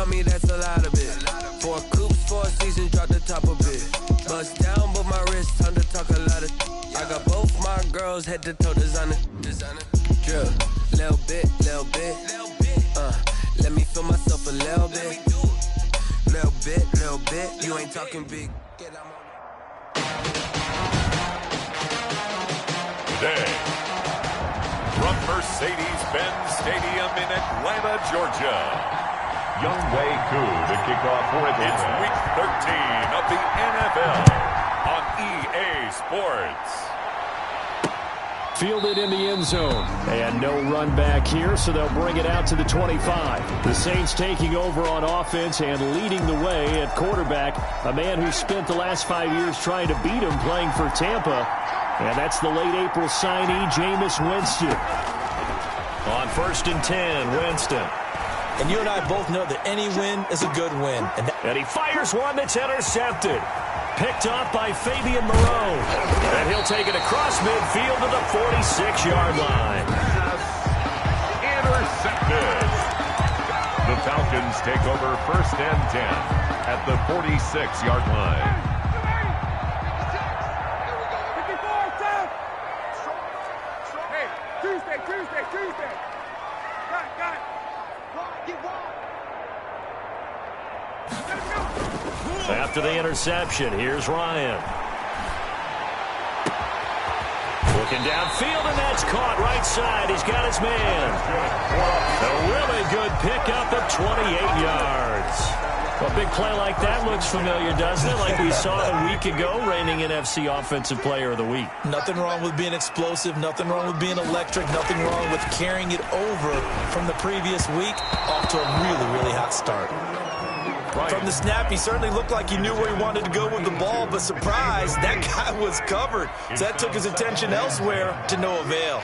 on me, that's a lot of it. 4 coops, 4 seasons, drop the top a bit. Bust down, but my wrist, time to talk a lot of. I got both my girls head to toe designer. Drill, little bit. Let me feel myself a little bit. Little bit. You ain't talking big. Today, from Mercedes-Benz Stadium in Atlanta, Georgia, Younghoe Koo to kick off for it. It's Week 13 of the NFL on EA Sports. Fielded in the end zone. And no run back here, so they'll bring it out to the 25. The Saints taking over on offense and leading the way at quarterback. A man who spent the last 5 years trying to beat him playing for Tampa. And that's the late April signee, Jameis Winston. On 1st and 10, Winston. And you and I both know that any win is a good win. And he fires one that's intercepted. Picked off by Fabian Moreau. And he'll take it across midfield to the 46-yard line. Intercepted. The Falcons take over 1st and 10 at the 46-yard line. Tuesday. Got it. After the interception, here's Ryan. Looking downfield, and that's caught right side. He's got his man. A really good pickup at 28 yards. A big play like that looks familiar, doesn't it? Like we saw a week ago, reigning NFC Offensive Player of the Week. Nothing wrong with being explosive. Nothing wrong with being electric. Nothing wrong with carrying it over from the previous week off to a really, really hot start. Right. From the snap, he certainly looked like he knew where he wanted to go with the ball, but surprise, that guy was covered. So that took his attention elsewhere to no avail.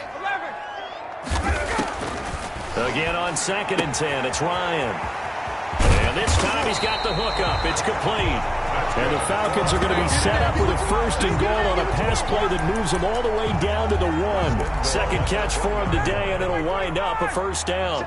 Again on 2nd and 10, it's Ryan. And this time he's got the hook up. It's complete. And the Falcons are going to be set up with a 1st and goal on a pass play that moves them all the way down to the 1. Second catch for him today, and it'll wind up a 1st down.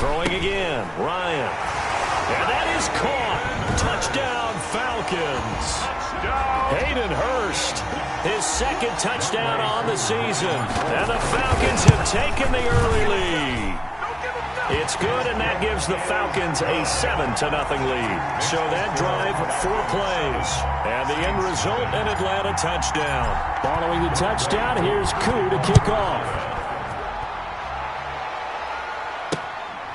Throwing again, Ryan. And that is caught. Touchdown, Falcons. Hayden Hurst, his 2nd touchdown on the season. And the Falcons have taken the early lead. It's good, and that gives the Falcons a 7-0 lead. So that drive, 4 plays. And the end result, an Atlanta touchdown. Following the touchdown, here's Koo to kick off.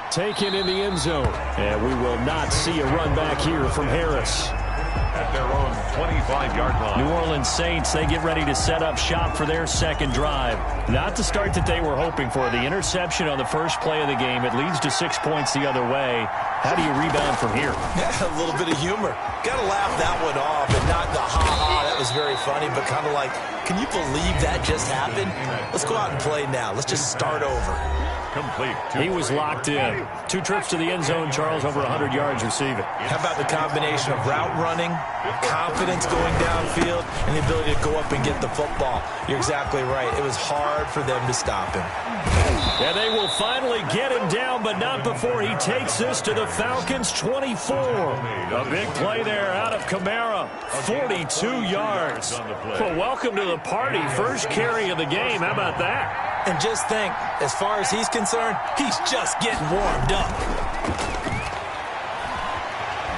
Taken in the end zone. And we will not see a run back here from Harris. At their own 25-yard line. New Orleans Saints, they get ready to set up shop for their 2nd drive. Not the start that they were hoping for. The interception on the first play of the game. It leads to 6 points the other way. How do you rebound from here? Yeah, a little bit of humor. Got to laugh that one off and not the ha-ha. That was very funny, but kind of like, can you believe that just happened? Let's go out and play now. Let's just start over. Complete. He was locked in. 2 trips to the end zone, Charles, over 100 yards receiving. How about the combination of route running, confidence going downfield, and the ability to go up and get the football? You're exactly right. It was hard for them to stop him. And they will finally get him down, but not before he takes this to the Falcons' 24. A big play there out of Kamara. 42 yards. Well, welcome to the party. First carry of the game. How about that? And just think, as far as he's concerned, he's just getting warmed up.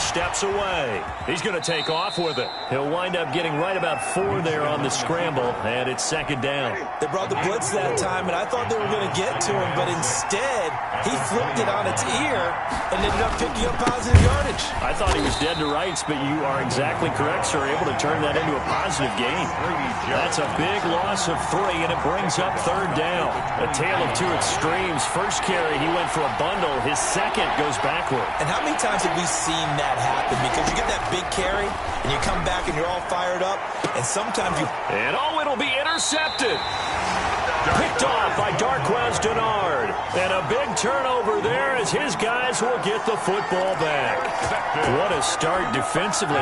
steps away. He's going to take off with it. He'll wind up getting right about 4 there on the scramble, and it's second down. They brought the blitz that time, and I thought they were going to get to him, but instead, he flipped it on its ear and ended up picking up positive yardage. I thought he was dead to rights, but you are exactly correct, sir. Able to turn that into a positive gain. That's a big loss of 3, and it brings up third down. A tale of two extremes. First carry, he went for a bundle. His second goes backward. And how many times have we seen that happen? Because you get that big carry, and you come back and you're all fired up, and sometimes you... And it'll be intercepted. Picked off by Darquez Denard. And a big turnover there as his guys will get the football back. What a start defensively.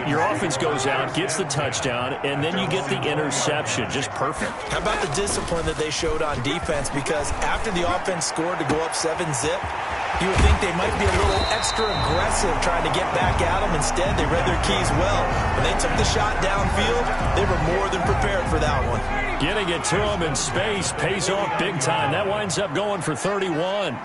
Your offense goes out, gets the touchdown, and then you get the interception. Just perfect. How about the discipline that they showed on defense? Because after the offense scored to go up 7-zip, you would think they might be a little extra aggressive trying to get back at them. Instead, they read their keys well. When they took the shot downfield, they were more than prepared for that one. Getting it to him in space pays off big time. That winds up going for 31.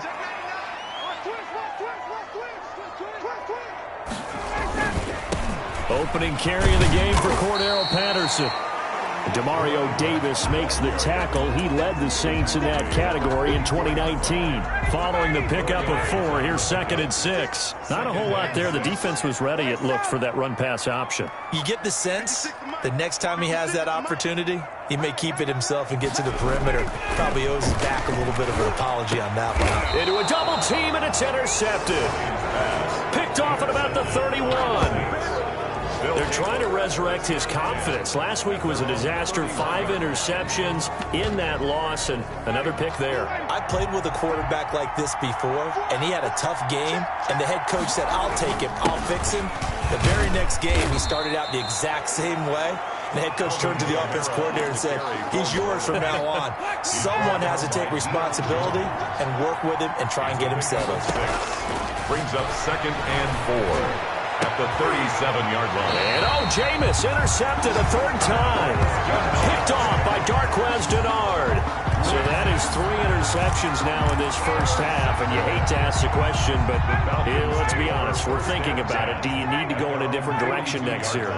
Opening carry of the game for Cordero Patterson. Demario Davis makes the tackle. He led the Saints in that category in 2019. Following the pickup of 4, here's 2nd and 6. Not a whole lot there. The defense was ready, it looked, for that run-pass option. You get the sense the next time he has that opportunity, he may keep it himself and get to the perimeter. Probably owes his back a little bit of an apology on that one. Into a double team, and it's intercepted. Picked off at about the 31. They're trying to resurrect his confidence. Last week was a disaster. 5 interceptions in that loss, and another pick there. I played with a quarterback like this before, and he had a tough game, and the head coach said, I'll take him, I'll fix him. The very next game, he started out the exact same way. The head coach turned to the offense coordinator and said, he's yours from now on. Someone has to take responsibility and work with him and try and get him settled. Brings up 2nd and 4. At the 37-yard line. And Jameis intercepted a 3rd time. Picked off by Darquez Denard. So that is 3 interceptions now in this first half, and you hate to ask the question, but let's be honest, we're thinking about it. Do you need to go in a different direction next series?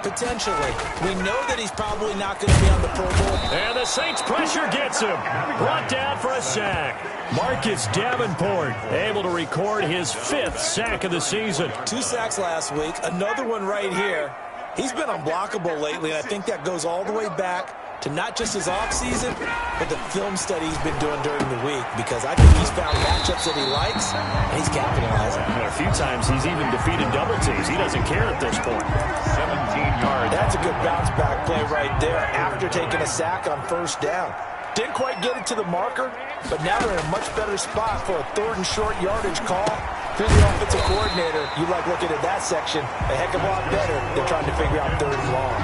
Potentially. We know that he's probably not going to be on the Pro Bowl. And the Saints pressure gets him. Brought down for a sack. Marcus Davenport able to record his 5th sack of the season. 2 sacks last week, another one right here. He's been unblockable lately, and I think that goes all the way back to not just his offseason, but the film study he's been doing during the week, because I think he's found matchups that he likes, and he's capitalizing. A few times he's even defeated double teams. He doesn't care at this point. 17 yards. That's a good bounce back play right there after taking a sack on 1st down. Didn't quite get it to the marker, but now they're in a much better spot for a 3rd and short yardage call. If you're the offensive coordinator, you like looking at that section a heck of a lot better than trying to figure out 3rd and long.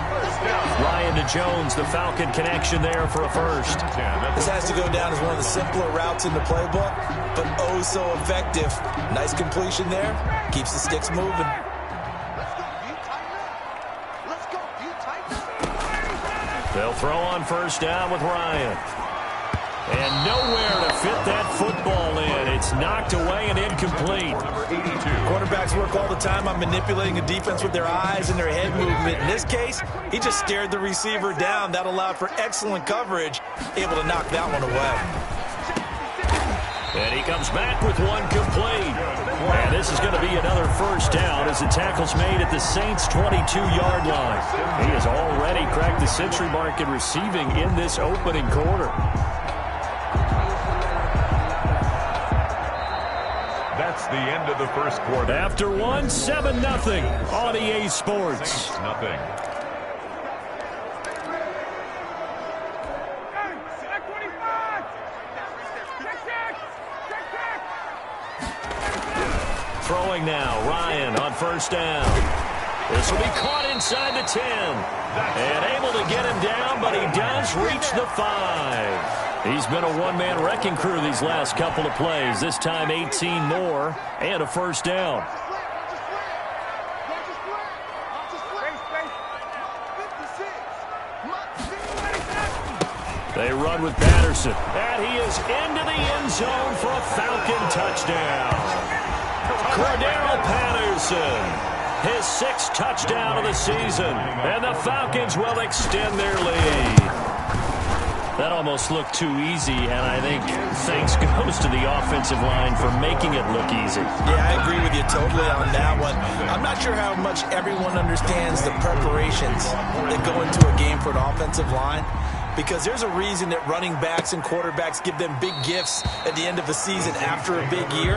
Ryan to Jones, the Falcon connection there for a first. This has to go down as one of the simpler routes in the playbook, but oh so effective. Nice completion there. Keeps the sticks moving. They'll throw on 1st down with Ryan. And nowhere to fit that football in. It's knocked away and incomplete. Quarterbacks work all the time on manipulating a defense with their eyes and their head movement. In this case, he just stared the receiver down. That allowed for excellent coverage, able to knock that one away. And he comes back with one complete. And this is going to be another 1st down as the tackle's made at the Saints' 22-yard line. He has already cracked the century mark in receiving in this opening quarter. That's the end of the first quarter. After 7-0 on EA Sports. Nothing. Throwing now, Ryan on 1st down. This will be caught inside the 10. And able to get him down, but he does reach the 5. He's been a one-man wrecking crew these last couple of plays. This time 18 more and a 1st down. They run with Patterson. And he is into the end zone for a Falcon touchdown. Cordero Patterson Wilson. His 6th touchdown of the season. And the Falcons will extend their lead. That almost looked too easy, and I think thanks goes to the offensive line for making it look easy. Yeah, I agree with you totally on that one. I'm not sure how much everyone understands the preparations that go into a game for an offensive line, because there's a reason that running backs and quarterbacks give them big gifts at the end of a season after a big year.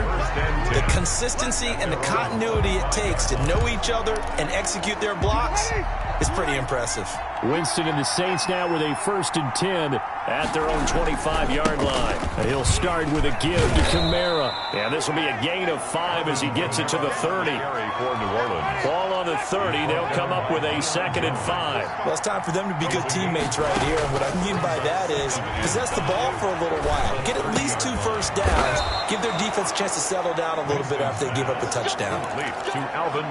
The consistency and the continuity it takes to know each other and execute their blocks is pretty impressive. Winston and the Saints now with a 1st and 10 at their own 25-yard line. And he'll start with a give to Kamara. And this will be a gain of 5 as he gets it to the 30. Ball on the 30. They'll come up with a 2nd and 5. Well, it's time for them to be good teammates right here. And what I mean by that is possess the ball for a little while. Get at least 2 first downs. Give their defense a chance to settle down a little bit after they give up a touchdown.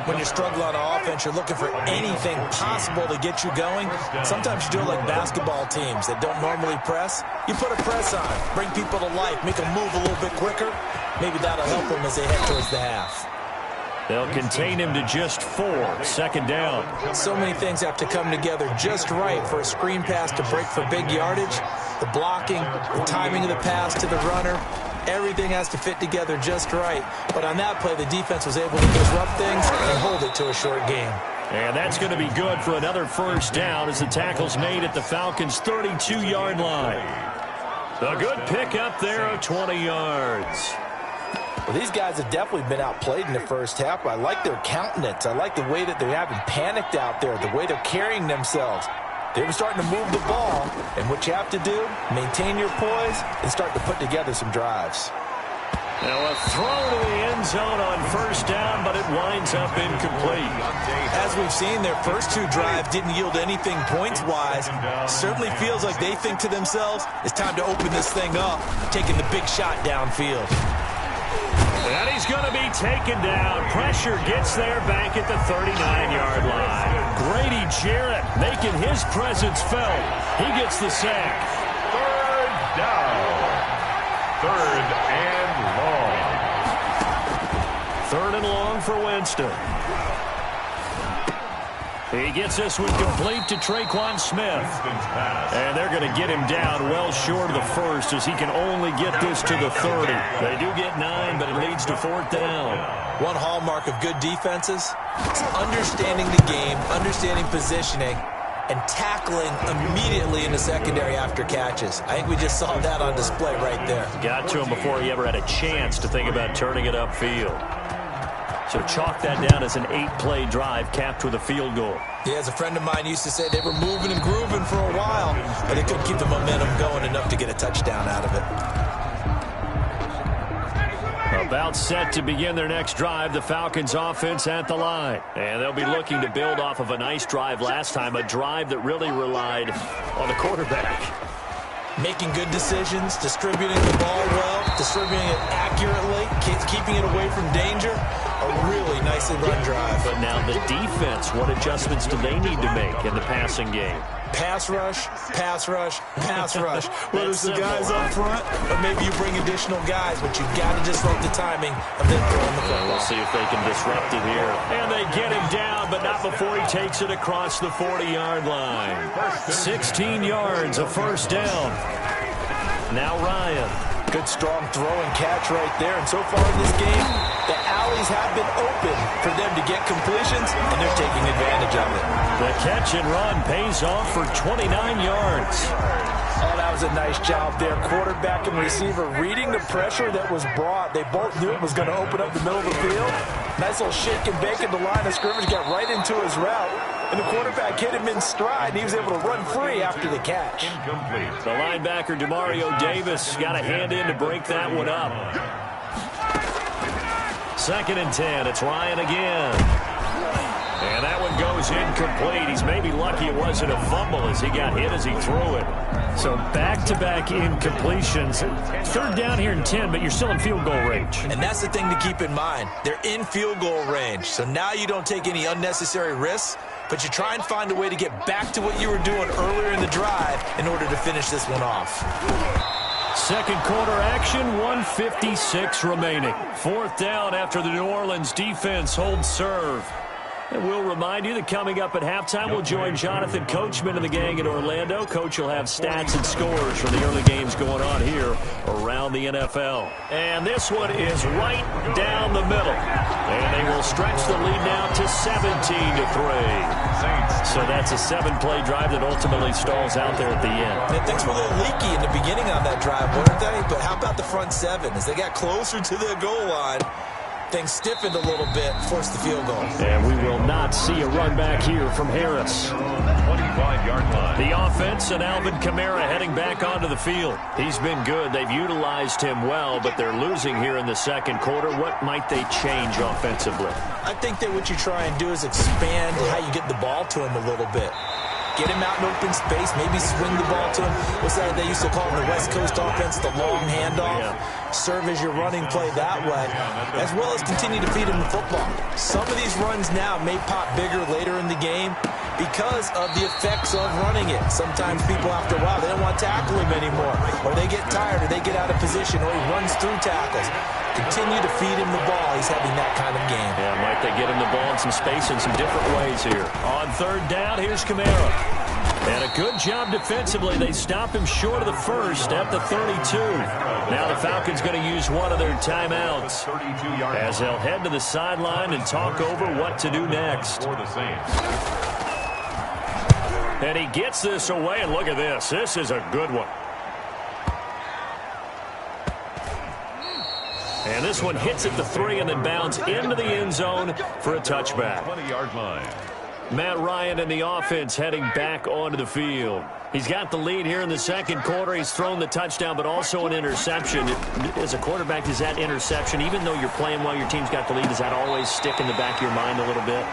When you're struggling on offense, you're looking for anything possible to get you going. Sometimes you do it like basketball teams that don't normally press. You put a press on, bring people to life, make them move a little bit quicker. Maybe that'll help them as they head towards the half. They'll contain him to just 4. 2nd down. So many things have to come together just right for a screen pass to break for big yardage. The blocking, the timing of the pass to the runner, everything has to fit together just right. But on that play, the defense was able to disrupt things and hold it to a short game. And that's going to be good for another 1st down as the tackle's made at the Falcons' 32-yard line. A good pickup there of 20 yards. Well, these guys have definitely been outplayed in the first half, but I like their countenance. I like the way that they're having panicked out there, the way they're carrying themselves. They were starting to move the ball, and what you have to do, maintain your poise and start to put together some drives. Now a throw to the end zone on 1st down, but it winds up incomplete. As we've seen, their first 2 drives didn't yield anything points-wise. Certainly feels like they think to themselves, it's time to open this thing up, taking the big shot downfield. And he's going to be taken down. Pressure gets there back at the 39-yard line. Grady Jarrett making his presence felt. He gets the sack. 3rd down. 3rd and long. 3rd and long for Winston. He gets this one complete to Traquan Smith. And they're going to get him down well short of the 1st as he can only get this to the 30. They do get 9, but it leads to 4th down. One hallmark of good defenses is understanding the game, understanding positioning, and tackling immediately in the secondary after catches. I think we just saw that on display right there. Got to him before he ever had a chance to think about turning it upfield. So chalk that down as an 8-play drive capped with a field goal. Yeah, as a friend of mine used to say, they were moving and grooving for a while, but they couldn't keep the momentum going enough to get a touchdown out of it. About set to begin their next drive, the Falcons offense at the line. And they'll be looking to build off of a nice drive last time, a drive that really relied on the quarterback. Making good decisions, distributing the ball well, distributing it accurately, keeping it away from danger. A really nicely run drive. But now the defense, what adjustments do they need to make in the passing game? Pass rush, pass rush, pass rush. Whether it's the guys up front or maybe you bring additional guys, but you've got to disrupt the timing of them throwing the football. We'll see if they can disrupt it here. And they get him down, but not before he takes it across the 40-yard line. 16 yards, a 1st down. Now Ryan. Good strong throw and catch right there. And so far in this game, the alleys have been open for them to get completions, and they're taking advantage of it. The catch and run pays off for 29 yards. Oh, that was a nice job there. Quarterback and receiver reading the pressure that was brought. They both knew it was going to open up the middle of the field. Nice little shake and bake at the line of scrimmage, got right into his route. And the quarterback hit him in stride, and he was able to run free after the catch. The linebacker, Demario Davis, got a hand in to break that one up. 2nd and 10. It's Ryan again. And that one goes incomplete. He's maybe lucky it wasn't a fumble as he got hit as he threw it. So back-to-back incompletions. 3rd down here in 10, but you're still in field goal range. And that's the thing to keep in mind. They're in field goal range. So now you don't take any unnecessary risks, but you try and find a way to get back to what you were doing earlier in the drive in order to finish this one off. Second quarter action, 1:56 remaining. Fourth down after the New Orleans defense holds serve. And we'll remind you that coming up at halftime, we'll join Jonathan Coachman and the gang in Orlando. Coach will have stats and scores from the early games going on here around the NFL. And this one is right down the middle. And they will stretch the lead now to 17-3. So that's a 7-play drive that ultimately stalls out there at the end. And things were a little leaky in the beginning on that drive, weren't they? But how about the front seven? As they got closer to the goal line, things stiffened a little bit, forced the field goal. And we will not see a run back here from Harris. 25-yard line. The offense and Alvin Kamara heading back onto the field. He's been good. They've utilized him well, but they're losing here in the second quarter. What might they change offensively? I think that what you try and do is expand how you get the ball to him a little bit. Get him out in open space, maybe swing the ball to him. What's that they used to call in the West Coast offense, the long handoff? Yeah. Serve as your running play that way, as well as continue to feed him the football. Some of these runs now may pop bigger later in the game because of the effects of running it. Sometimes people, after a while, they don't want to tackle him anymore, or they get tired, or they get out of position, or he runs through tackles. Continue to feed him the ball. He's having that kind of game. Yeah, might they get him the ball in some space in some different ways here. On third down, here's Kamara. And a good job defensively. They stop him short of the first at the 32. Now the Falcons going to use one of their timeouts as they'll head to the sideline and talk over what to do next. And he gets this away, and look at this. This is a good one. And this one hits at the 3 and then bounds into the end zone for a touchback. 20-yard line. Matt Ryan and the offense heading back onto the field. He's got the lead here in the second quarter. He's thrown the touchdown, but also an interception. As a quarterback, does that interception, even though you're playing while your team's got the lead, does that always stick in the back of your mind a little bit?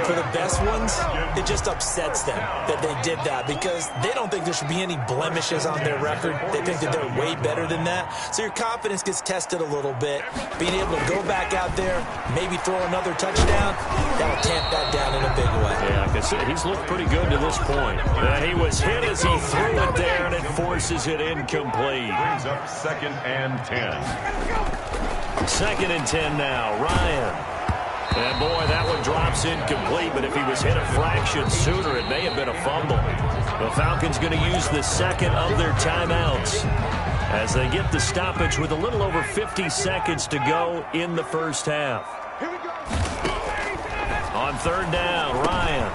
For the best ones, it just upsets them that they did that because they don't think there should be any blemishes on their record. They think that they're way better than that. So your confidence gets tested a little bit. Being able to go back out there, maybe throw another touchdown, that'll tamp that down in a big way. Yeah, because he's looked pretty good to this point. He was hit as he threw it there, and it forces it incomplete. Brings up 2nd and 10. 2nd and 10 now. Ryan. And, boy, that one drops incomplete, but if he was hit a fraction sooner, it may have been a fumble. The Falcons going to use the second of their timeouts as they get the stoppage with a little over 50 seconds to go in the first half. On third down, Ryan.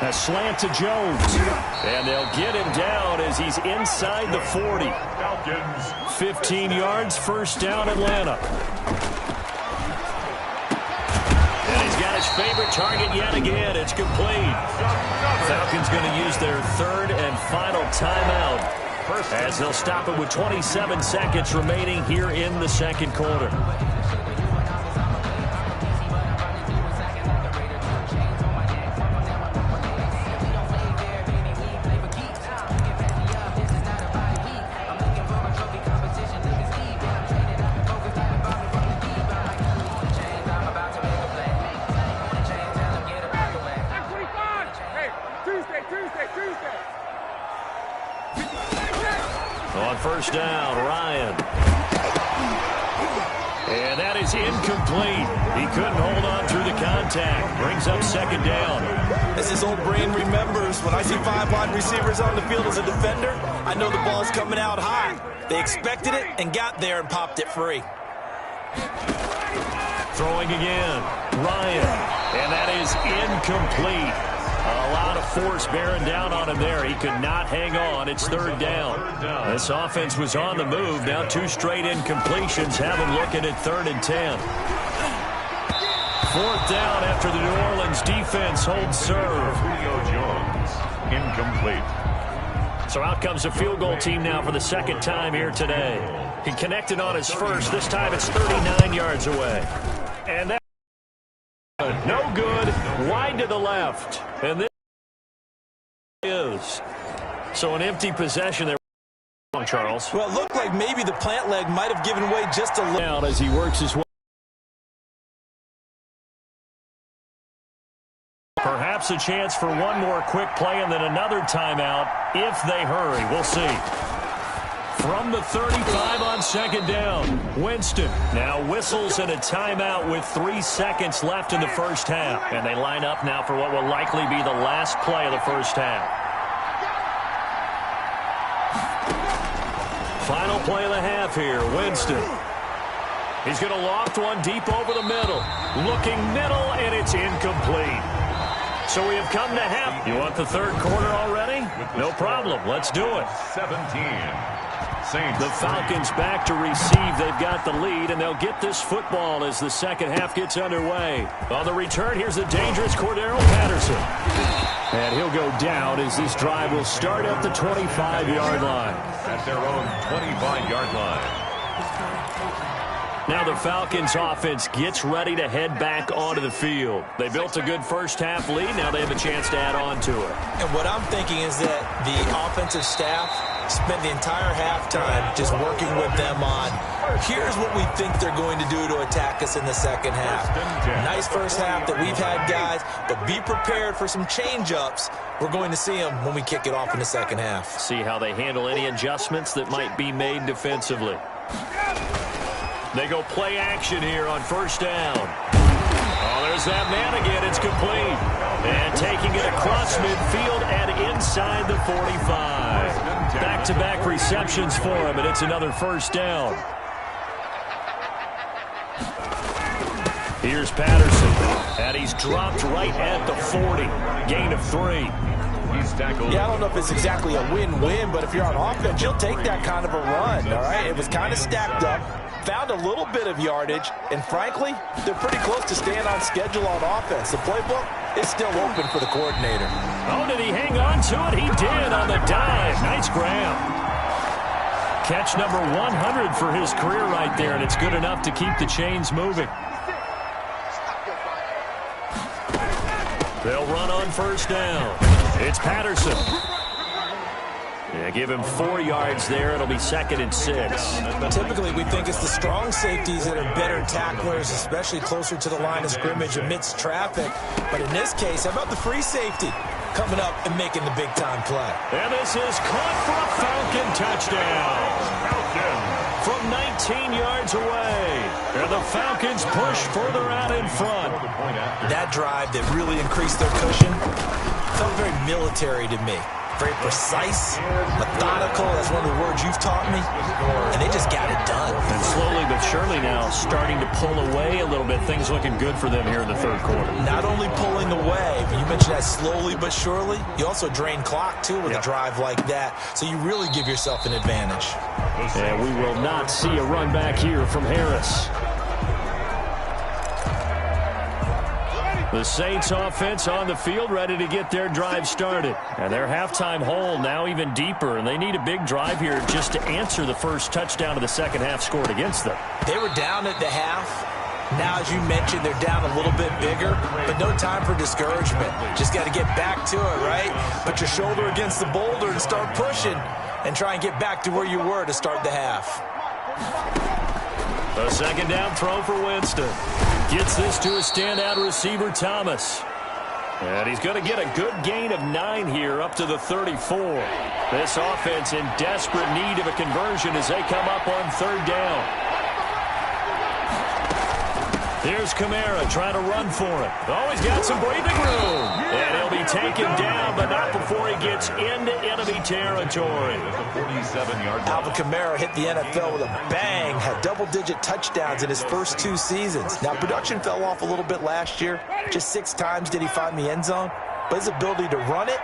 A slant to Jones. And they'll get him down as he's inside the 40. Falcons. 15 yards, first down, Atlanta. And he's got his favorite target yet again. It's complete. Falcons going to use their third and final timeout as they'll stop it with 27 seconds remaining here in the second quarter. On first down, Ryan. And that is incomplete. He couldn't hold on through the contact. Brings up second down. As his old brain remembers, when I see 5 wide receivers on the field as a defender, I know the ball's coming out high. They expected it and got there and popped it free. Throwing again, Ryan. And that is incomplete. A lot of force bearing down on him there. He could not hang on. It's third down. This offense was on the move. Now 2 straight incompletions have him looking at 3rd and 10. Fourth down after the New Orleans defense holds serve. Julio Jones, incomplete. So out comes a field goal team now for the second time here today. He connected on his first. This time it's 39 yards away. And that no good, wide to the left. And this is so an empty possession there, Charles. Well, it looked like maybe the plant leg might have given way just a little. Down as he works his way. Perhaps a chance for one more quick play and then another timeout if they hurry. We'll see. From the 35 on second down, Winston now whistles and a timeout with 3 seconds left in the first half. And they line up now for what will likely be the last play of the first half. Final play of the half here, Winston. He's going to loft one deep over the middle. Looking middle, and it's incomplete. So we have come to half. You want the third quarter already? No problem. Let's do it. 17. The Falcons back to receive. They've got the lead, and they'll get this football as the second half gets underway. On the return, here's the dangerous Cordero Patterson. And he'll go down as this drive will start at the 25-yard line. At their own 25-yard line. Now the Falcons offense gets ready to head back onto the field. They built a good first half lead. Now they have a chance to add on to it. And what I'm thinking is that the offensive staff spent the entire halftime just working with them on, here's what we think they're going to do to attack us in the second half. Nice first half that we've had, guys, but be prepared for some change-ups. We're going to see them when we kick it off in the second half. See how they handle any adjustments that might be made defensively. They go play action here on first down. Oh, there's that man again. It's complete. And taking it across midfield and inside the 45. Back-to-back receptions for him, and it's another first down. Here's Patterson. And he's dropped right at the 40. Gain of 3. Yeah, I don't know if it's exactly a win-win, but if you're on offense, you'll take that kind of a run, all right? It was kind of stacked up. Found a little bit of yardage, and frankly, they're pretty close to staying on schedule on offense. The playbook is still open for the coordinator. Oh, did he hang on to it? He did on the dive. Nice grab. Catch number 100 for his career right there, and it's good enough to keep the chains moving. They'll run on first down. It's Patterson. Yeah, give him 4 yards there. It'll be 2nd and 6. Typically, we think it's the strong safeties that are better tacklers, especially closer to the line of scrimmage amidst traffic. But in this case, how about the free safety coming up and making the big-time play? And this is caught for a Falcon touchdown. From 19 yards away. And the Falcons push further out in front. That drive that really increased their cushion felt very military to me. Very precise, methodical. That's one of the words you've taught me. And they just got it done. And slowly but surely now starting to pull away a little bit. Things looking good for them here in the third quarter. Not only pulling away, but you mentioned that slowly but surely. You also drain clock, too, with a drive like that. So you really give yourself an advantage. And we will not see a run back here from Harris. The Saints offense on the field ready to get their drive started. And their halftime hole now even deeper. And they need a big drive here just to answer the first touchdown of the second half scored against them. They were down at the half. Now, as you mentioned, they're down a little bit bigger. But no time for discouragement. Just got to get back to it, right? Put your shoulder against the boulder and start pushing. And try and get back to where you were to start the half. A second down throw for Winston. Gets this to a standout receiver, Thomas. And he's going to get a good gain of 9 here up to the 34. This offense in desperate need of a conversion as they come up on third down. Here's Kamara trying to run for it. Oh, he's got some breathing room. And he'll be taken down, but not before he gets into enemy territory. Alvin Kamara hit the NFL with a bang, had double-digit touchdowns in his first 2 seasons. Now, production fell off a little bit last year. Just 6 times did he find the end zone. But his ability to run it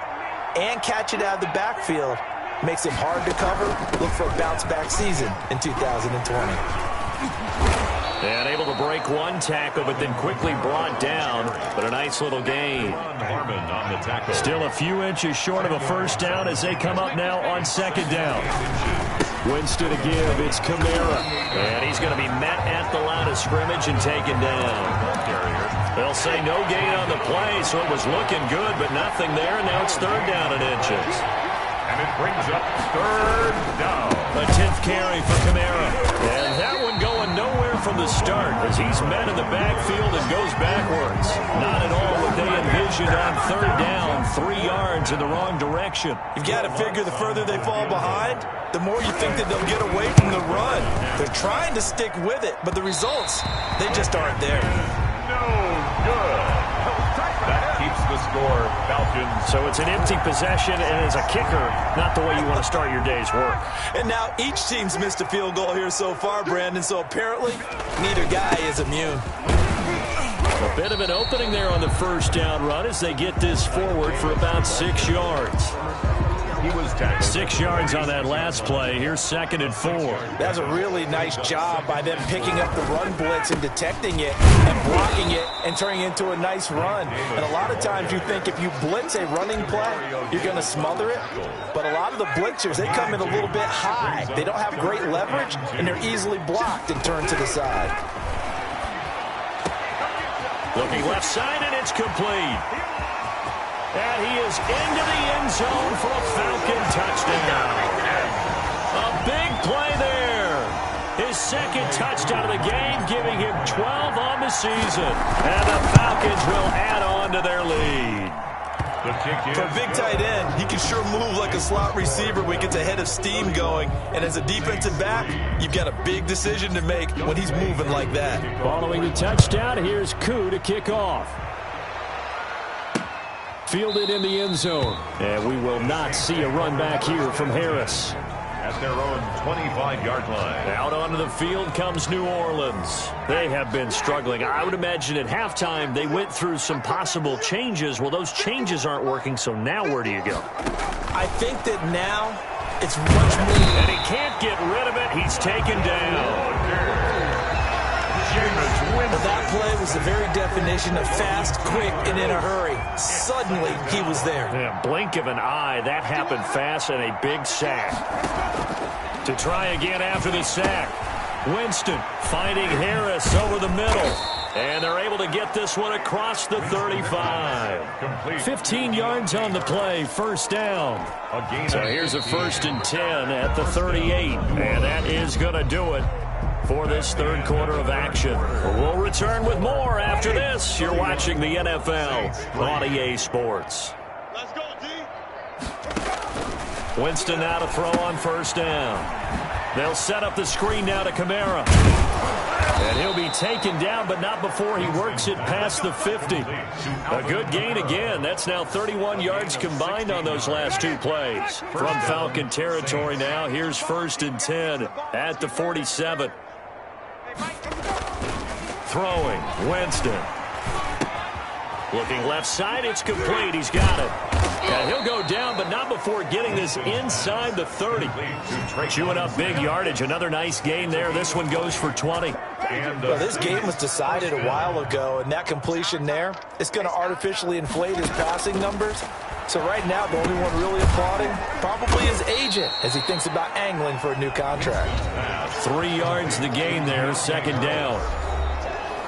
and catch it out of the backfield makes him hard to cover. Look for a bounce-back season in 2020. And able to break one tackle, but then quickly brought down. But a nice little gain. Still a few inches short of a first down as they come up now on second down. Winston to give. It's Kamara. And he's going to be met at the line of scrimmage and taken down. They'll say no gain on the play, so it was looking good, but nothing there. And now it's third down and inches. And it brings up third down. A 10th carry for Kamara. And that one going nowhere off from the start as he's met in the backfield and goes backwards. Not at all what they envisioned on third down. 3 yards in the wrong direction. You've got to figure the further they fall behind, the more you think that they'll get away from the run. They're trying to stick with it, but the results, they just aren't there. No good. That keeps the score, Falcons. So it's an empty possession, and as a kicker, not the way you want to start your day's work. And now each team's missed a field goal here so far, Brandon, so apparently neither guy is immune. A bit of an opening there on the first down run as they get this forward for about 6 yards. He was tackled. 6 yards on that last play. Here's 2nd and 4. That's a really nice job by them picking up the run blitz and detecting it and blocking it and turning it into a nice run. And a lot of times you think if you blitz a running play, you're going to smother it. But a lot of the blitzers, they come in a little bit high. They don't have great leverage, and they're easily blocked and turned to the side. Looking left side, and it's complete. And he is into the end zone for a Falcon touchdown. A big play there. His 2nd touchdown of the game, giving him 12 on the season. And the Falcons will add on to their lead. For a big tight end, he can sure move like a slot receiver when he gets a head of steam going. And as a defensive back, you've got a big decision to make when he's moving like that. Following the touchdown, here's Koo to kick off. Fielded in the end zone. And we will not see a run back here from Harris. At their own 25-yard line. Out onto the field comes New Orleans. They have been struggling. I would imagine at halftime they went through some possible changes. Well, those changes aren't working, so now where do you go? I think that now it's much more. And he can't get rid of it. He's taken down. That play was the very definition of fast, quick, and in a hurry. Suddenly, he was there. Yeah, blink of an eye. That happened fast and a big sack. To try again after the sack. Winston finding Harris over the middle. And they're able to get this one across the 35. 15 yards on the play, first down. So here's a 1st and 10 at the 38. And that is going to do it for this third quarter of action. We'll return with more after this. You're watching the NFL on EA Sports. Let's go, D. Winston now to throw on first down. They'll set up the screen now to Kamara. And he'll be taken down, but not before he works it past the 50. A good gain again. That's now 31 yards combined on those last 2 plays. From Falcon territory now, here's 1st and 10 at the 47. Throwing, Winston. Looking left side, it's complete. He's got it. And he'll go down, but not before getting this inside the 30. Chewing up big yardage. Another nice gain there. This one goes for 20. Well, this game was decided a while ago, and that completion there, it's going to artificially inflate his passing numbers. So right now, the only one really applauding probably his agent as he thinks about angling for a new contract. 3 yards the gain there, 2nd down.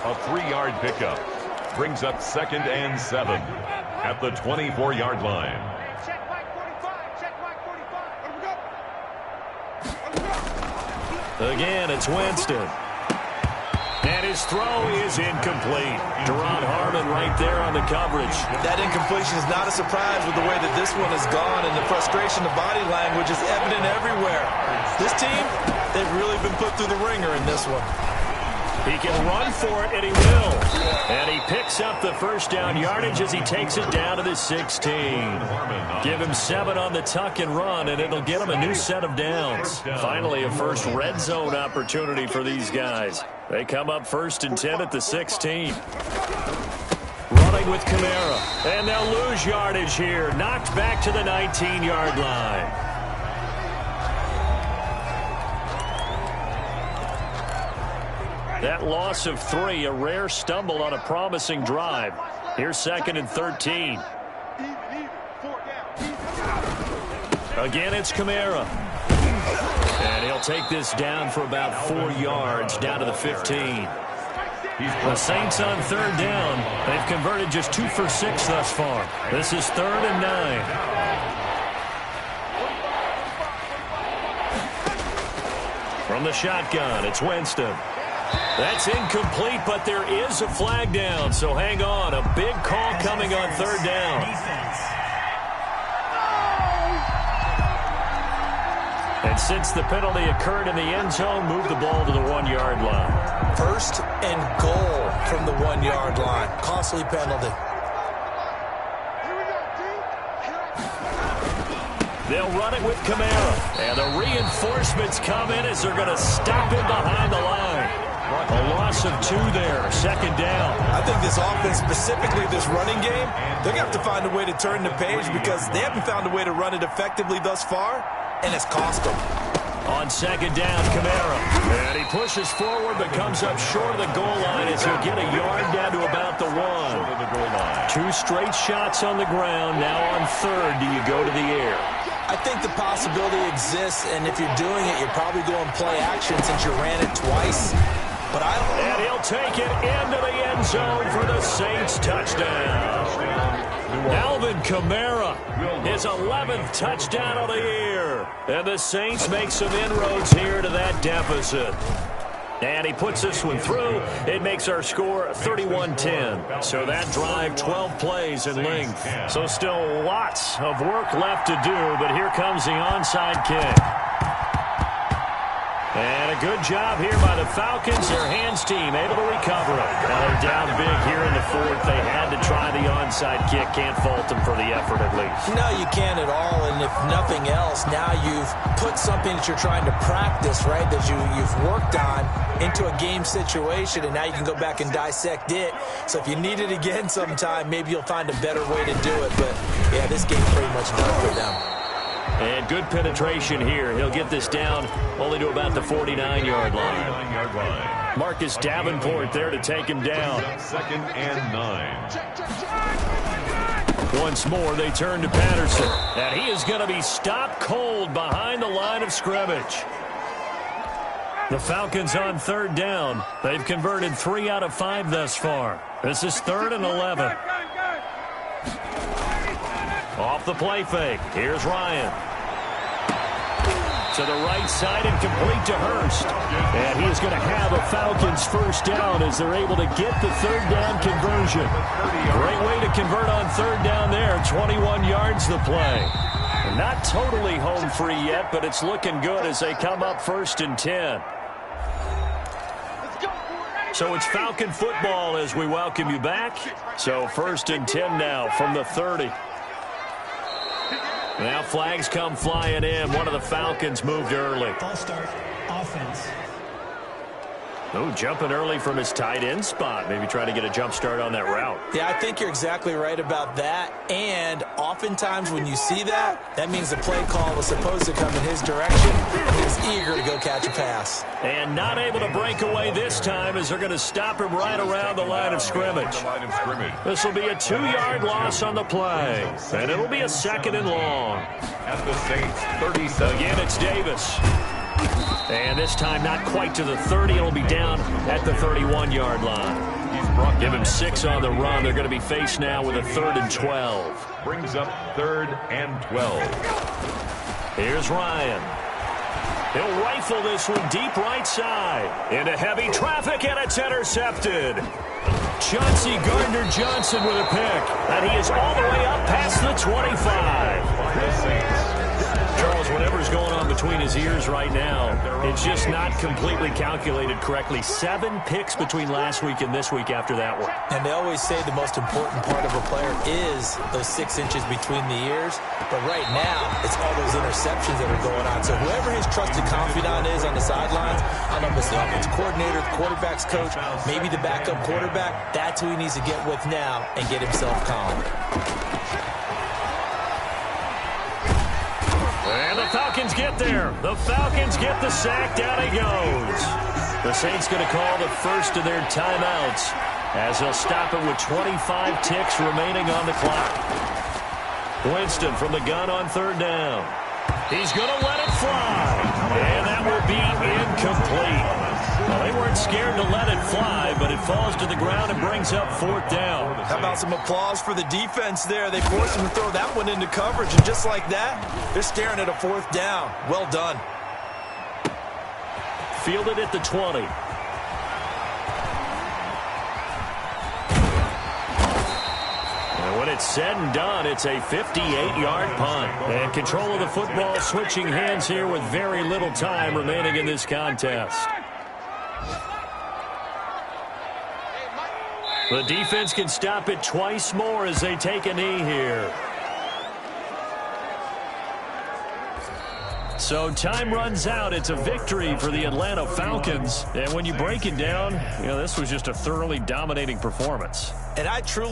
A 3-yard pickup brings up 2nd and 7 at the 24-yard line. Check Mike 45. Check Mike 45. Let him go. Again, it's Winston. And his throw is incomplete. Deron Harmon right there on the coverage. That incompletion is not a surprise with the way that this one has gone, and the frustration, the body language is evident everywhere. This team, they've really been put through the ringer in this one. He can run for it, and he will. And he picks up the first down yardage as he takes it down to the 16. Give him 7 on the tuck and run, and it'll get him a new set of downs. Finally, a first red zone opportunity for these guys. They come up 1st and 10 at the 16. Running with Kamara. And they'll lose yardage here. Knocked back to the 19-yard line. That loss of 3, a rare stumble on a promising drive. Here's 2nd and 13. Again, it's Kamara. And he'll take this down for about 4 yards, down to the 15. The Saints on 3rd down. They've converted just 2 for 6 thus far. This is 3rd and 9. From the shotgun, it's Winston. That's incomplete, but there is a flag down, so hang on. A big call coming on third down. And since the penalty occurred in the end zone, move the ball to the 1-yard line. First and goal from the 1-yard line. Costly penalty. They'll run it with Kamara. And the reinforcements come in as they're going to stop him behind the line. A loss of 2 there, second down. I think this offense, specifically this running game, they're going to have to find a way to turn the page because they haven't found a way to run it effectively thus far, and it's cost them. On second down, Kamara. And he pushes forward but comes up short of the goal line as he'll get a yard down to about the 1. 2 straight shots on the ground. Now on third, do you go to the air? I think the possibility exists, and if you're doing it, you're probably going play action since you ran it twice. But and he'll take it into the end zone for the Saints touchdown. Alvin Kamara, his 11th touchdown of the year. And the Saints make some inroads here to that deficit. And he puts this one through. It makes our score 31-10. So that drive, 12 plays in length. So still lots of work left to do, but here comes the onside kick. And a good job here by the Falcons. Their hands team able to recover it. Now they're down big here in the fourth. They had to try the onside kick. Can't fault them for the effort at least. No, you can't at all. And if nothing else, now you've put something that you're trying to practice, right, that you've worked on into a game situation, and now you can go back and dissect it. So if you need it again sometime, maybe you'll find a better way to do it. But, yeah, this game's pretty much done for them. And good penetration here. He'll get this down only to about the 49-yard line. Marcus Davenport there to take him down. Second and 9. Once more, they turn to Patterson. And he is going to be stopped cold behind the line of scrimmage. The Falcons on third down. They've converted 3 out of 5 thus far. This is 3rd and 11. Off the play fake. Here's Ryan. To the right side and complete to Hurst. And he is going to have a Falcons first down as they're able to get the third down conversion. Great way to convert on third down there. 21 yards the play. Not totally home free yet, but it's looking good as they come up 1st and 10. So it's Falcon football as we welcome you back. So 1st and 10 now from the 30. Now flags come flying in. One of the Falcons moved early. Ball start, offense. Oh, jumping early from his tight end spot. Maybe trying to get a jump start on that route. Yeah, I think you're exactly right about that. And oftentimes when you see that, that means the play call was supposed to come in his direction. And he was eager to go catch a pass. And not able to break away this time as they're going to stop him right around the line of scrimmage. This will be a 2-yard loss on the play. And it'll be a 2nd and long. At the Saints, 37. Again, it's Davis. And this time not quite to the 30. It'll be down at the 31-yard line. Give him 6 on the run. They're going to be faced now with a 3rd and 12. Brings up 3rd and 12. Here's Ryan. He'll rifle this one deep right side. Into heavy traffic, and it's intercepted. Chauncey Gardner-Johnson with a pick. And he is all the way up past the 25. Charles, whatever's going on between his ears right now, it's just not completely calculated correctly. 7 picks between last week and this week after that one. And they always say the most important part of a player is those 6 inches between the ears. But right now, it's all those interceptions that are going on. So whoever his trusted confidant is on the sidelines, I don't know if it's the offensive coordinator, the quarterback's coach, maybe the backup quarterback, that's who he needs to get with now and get himself calm. And the Falcons get there. The Falcons get the sack. Down he goes. The Saints going to call the first of their timeouts as they'll stop it with 25 ticks remaining on the clock. Winston from the gun on third down. He's going to let it fly. And that will be incomplete. Well, they weren't scared to let it fly, but it falls to the ground and brings up 4th down. How about some applause for the defense there? They forced him to throw that one into coverage, and just like that, they're staring at a 4th down. Well done. Fielded at the 20. it's said and done, it's a 58-yard punt. And control of the football switching hands here with very little time remaining in this contest. The defense can stop it twice more as they take a knee here. So time runs out. It's a victory for the Atlanta Falcons. And when you break it down, this was just a thoroughly dominating performance. And I truly